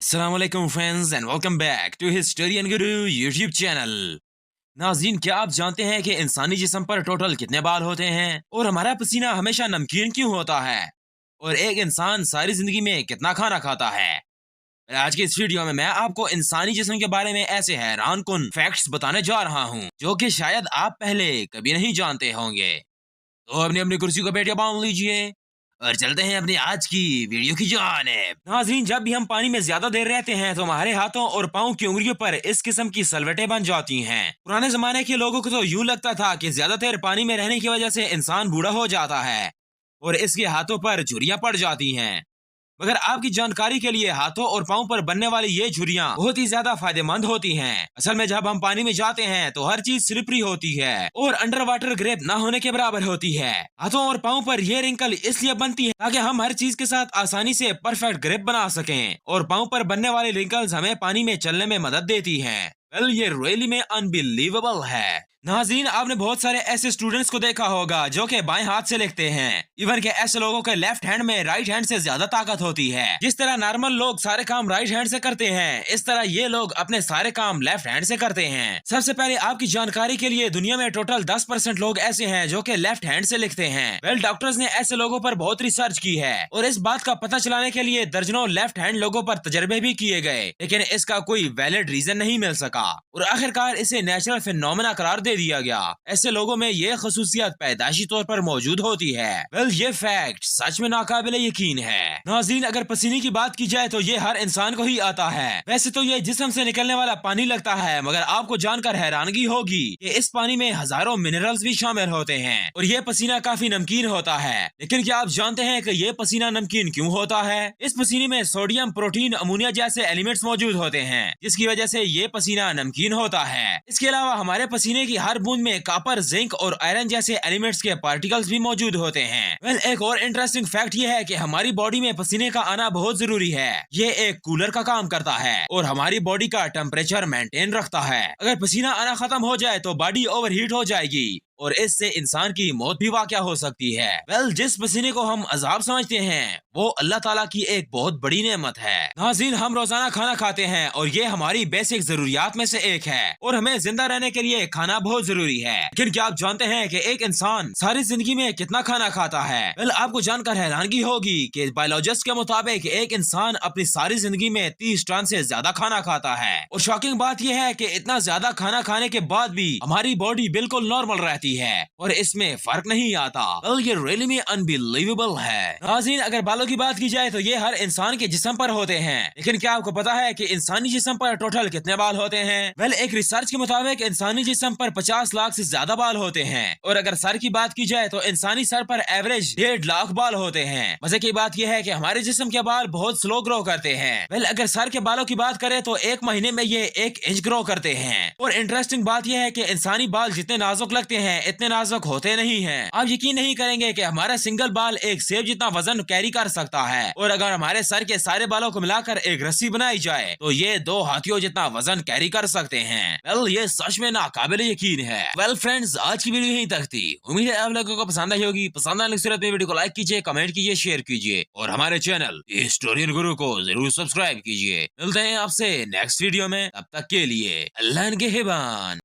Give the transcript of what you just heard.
अस्सलाम वालेकुम friends and welcome back to Historian Guru YouTube channel. नाज़रीन, क्या आप जानते हैं कि इंसानी जिस्म पर टोटल कितने बाल होते हैं और हमारा पसीना हमेशा नमकीन क्यों होता है और एक इंसान सारी जिंदगी में कितना खाना खाता है। आज की इस वीडियो में मैं आपको इंसानी जिस्म के बारे में ऐसे हैरान कुन फैक्ट्स बताने जा रहा हूँ जो कि शायद आप पहले कभी नहीं जानते होंगे। तो अपनी अपनी कुर्सी को बैठे बांध लीजिए और चलते हैं अपनी आज की वीडियो की जानिब। नाज़रीन, जब भी हम पानी में ज्यादा देर रहते हैं तो हमारे हाथों और पाँव की उंगलियों पर इस किस्म की सलवटें बन जाती हैं। पुराने जमाने के लोगों को तो यूं लगता था कि ज्यादा देर पानी में रहने की वजह से इंसान बूढ़ा हो जाता है और इसके हाथों पर झुर्रियां पड़ जाती हैं। मगर आपकी जानकारी के लिए हाथों और पाँव पर बनने वाली ये झुर्रियां बहुत ही ज्यादा फायदेमंद होती हैं। असल में जब हम पानी में जाते हैं तो हर चीज स्लिपरी होती है और अंडर वाटर ग्रिप ना होने के बराबर होती है। हाथों और पाँव पर ये रिंकल इसलिए बनती है ताकि हम हर चीज के साथ आसानी से परफेक्ट ग्रिप बना सकें और पाँव पर बनने वाली रिंकल्स हमें पानी में चलने में मदद देती है। वेल, ये रियली में अनबिलीवेबल है। नाज़रीन, आपने बहुत सारे ऐसे स्टूडेंट्स को देखा होगा जो कि बाएं हाथ से लिखते हैं। इवन के ऐसे लोगों के लेफ्ट हैंड में राइट हैंड से ज्यादा ताकत होती है। जिस तरह नॉर्मल लोग सारे काम राइट हैंड से करते हैं, इस तरह ये लोग अपने सारे काम लेफ्ट हैंड से करते हैं। सबसे पहले आपकी जानकारी के लिए दुनिया में टोटल 10% लोग ऐसे हैं जो कि लेफ्ट हैंड से लिखते हैं। वेल, डॉक्टर्स ने ऐसे लोगों पर बहुत रिसर्च की है और इस बात का पता चलाने के लिए दर्जनों लेफ्ट हैंड लोगों पर तजर्बे भी किए गए, लेकिन इसका कोई वैलिड रीजन नहीं मिल सका और आखिरकार इसे नेचुरल फिनोमेना करार दे दिया गया। ऐसे लोगों में ये खसूसियत पैदाइशी तौर पर मौजूद होती है। वेल, ये फैक्ट सच में नाकाबिले यकीन है। नाज़रीन, अगर पसीने की बात की जाए तो ये हर इंसान को ही आता है। वैसे तो ये जिस्म से निकलने वाला पानी लगता है, मगर आपको जानकर हैरानगी होगी कि इस पानी में हजारों मिनरल्स भी शामिल होते हैं और ये पसीना काफी नमकीन होता है। लेकिन क्या आप जानते हैं कि ये पसीना नमकीन क्यों होता है? इस पसीने में सोडियम, प्रोटीन, अमोनिया जैसे एलिमेंट्स मौजूद होते हैं, जिसकी वजह से ये पसीना नमकीन होता है। इसके अलावा हमारे पसीने की हर बूंद में कॉपर, जिंक और आयरन जैसे एलिमेंट्स के पार्टिकल्स भी मौजूद होते हैं। वेल, एक और इंटरेस्टिंग फैक्ट ये है कि हमारी बॉडी में पसीने का आना बहुत जरूरी है। ये एक कूलर का काम करता है और हमारी बॉडी का टेम्परेचर मेंटेन रखता है। अगर पसीना आना खत्म हो जाए तो बॉडी ओवरहीट हो जाएगी और इससे इंसान की मौत भी वाक़या हो सकती है। वेल, जिस पसीने को हम अजाब समझते हैं वो अल्लाह ताला की एक बहुत बड़ी नेमत है। नाज़रीन, हम रोजाना खाना खाते हैं और ये हमारी बेसिक जरूरियात में से एक है और हमें जिंदा रहने के लिए खाना बहुत जरूरी है। लेकिन क्या आप जानते हैं कि एक इंसान सारी जिंदगी में कितना खाना खाता है? वेल, आपको जानकर हैरानगी होगी कि बायोलॉजिस्ट के मुताबिक एक इंसान अपनी सारी जिंदगी में 30 टन से ज्यादा खाना खाता है। और शॉकिंग बात यह है कि इतना ज्यादा खाना खाने के बाद भी हमारी बॉडी बिल्कुल नॉर्मल रहती है और इसमें फर्क नहीं आता। वेल, ये रियली में अनबिलीवेबल है। नाज़रीन, अगर बालों की बात की जाए तो ये हर इंसान के जिस्म पर होते हैं, लेकिन क्या आपको पता है कि इंसानी जिस्म पर टोटल कितने बाल होते हैं? वेल, एक रिसर्च के मुताबिक इंसानी जिस्म पर 50 लाख से ज्यादा बाल होते हैं और अगर सर की बात की जाए तो इंसानी सर पर एवरेज 1.5 लाख बाल होते हैं। मजे की बात यह है कि हमारे जिस्म के बाल बहुत स्लो ग्रो करते हैं। वेल, अगर सर के बालों की बात करें तो 1 महीने में ये 1 इंच ग्रो करते हैं। और इंटरेस्टिंग बात यह है कि इंसानी बाल जितने नाजुक लगते हैं इतने नाजुक होते नहीं हैं। आप यकीन नहीं करेंगे कि हमारा सिंगल बाल एक सेब जितना वजन कैरी कर सकता है और अगर हमारे सर के सारे बालों को मिलाकर एक रस्सी बनाई जाए तो ये 2 हाथियों जितना वजन कैरी कर सकते हैं। वेल, ये सच में नाकाबिल यकीन है। वेल फ्रेंड्स, आज की वीडियो यहीं तक थी। उम्मीद है आप लोगों को पसंद आई होगी। पसंद आने की सूरत में वीडियो को लाइक कीजिए, कमेंट कीजिए, शेयर कीजिए और हमारे चैनल हिस्टोरियन गुरु को जरूर सब्सक्राइब कीजिए। मिलते हैं आपसे नेक्स्ट वीडियो में, तब तक के लिए अल्लाह के हिबान।